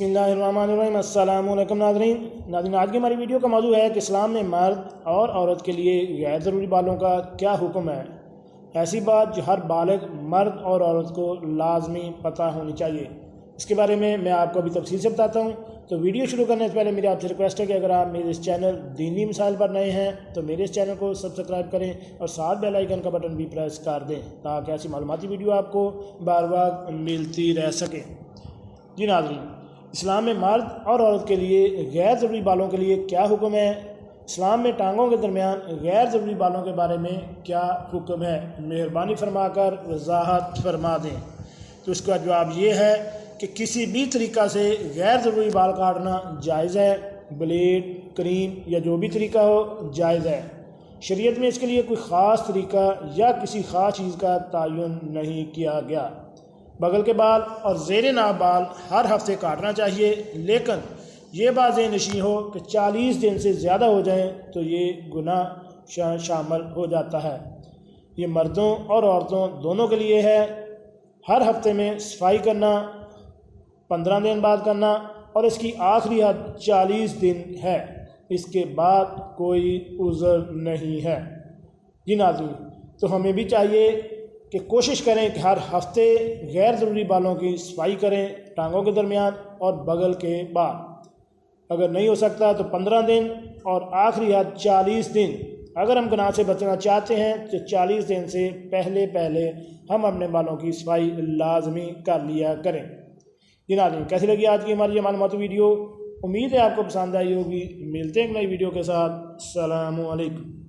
بسم اللہ الرحمن الرحیم۔ السلام علیکم ناظرین، آج کی ہماری ویڈیو کا موضوع ہے کہ اسلام میں مرد اور عورت کے لیے غیر ضروری بالوں کا کیا حکم ہے۔ ایسی بات جو ہر بالغ مرد اور عورت کو لازمی پتہ ہونی چاہیے، اس کے بارے میں آپ کو ابھی تفصیل سے بتاتا ہوں۔ تو ویڈیو شروع کرنے سے پہلے میری آپ سے ریکویسٹ ہے کہ اگر آپ میرے اس چینل دینی مسائل پر نئے ہیں تو میرے اس چینل کو سبسکرائب کریں اور ساتھ بیل آئیکن کا بٹن بھی پریس کر دیں تاکہ ایسی معلوماتی ویڈیو آپ کو بار بار ملتی رہ سکے۔ جی ناظرین، اسلام میں مرد اور عورت کے لیے غیر ضروری بالوں کے لیے کیا حکم ہے؟ اسلام میں ٹانگوں کے درمیان غیر ضروری بالوں کے بارے میں کیا حکم ہے؟ مہربانی فرما کر وضاحت فرما دیں۔ تو اس کا جواب یہ ہے کہ کسی بھی طریقہ سے غیر ضروری بال کاٹنا جائز ہے، بلیڈ، کریم یا جو بھی طریقہ ہو جائز ہے۔ شریعت میں اس کے لیے کوئی خاص طریقہ یا کسی خاص چیز کا تعین نہیں کیا گیا۔ بغل کے بال اور زیر ناف بال ہر ہفتے کاٹنا چاہیے، لیکن یہ بات ذہن نشین ہو کہ 40 دن سے زیادہ ہو جائیں تو یہ گناہ شامل ہو جاتا ہے۔ یہ مردوں اور عورتوں دونوں کے لیے ہے۔ ہر ہفتے میں صفائی کرنا، 15 دن بعد کرنا، اور اس کی آخری حد 40 دن ہے۔ اس کے بعد کوئی عذر نہیں ہے۔ جی ناظرین، تو ہمیں بھی چاہیے کہ کوشش کریں کہ ہر ہفتے غیر ضروری بالوں کی صفائی کریں، ٹانگوں کے درمیان اور بغل کے بال۔ اگر نہیں ہو سکتا تو 15 دن اور آخری حد 40 دن۔ اگر ہم گناہ سے بچنا چاہتے ہیں تو 40 دن سے پہلے ہم اپنے بالوں کی صفائی لازمی کر لیا کریں۔ یہ ناظرین، کیسی لگی آج کی ہماری یہ معلوماتی ویڈیو؟ امید ہے آپ کو پسند آئی ہوگی۔ ملتے ہیں ایک نئی ویڈیو کے ساتھ۔ السلام علیکم۔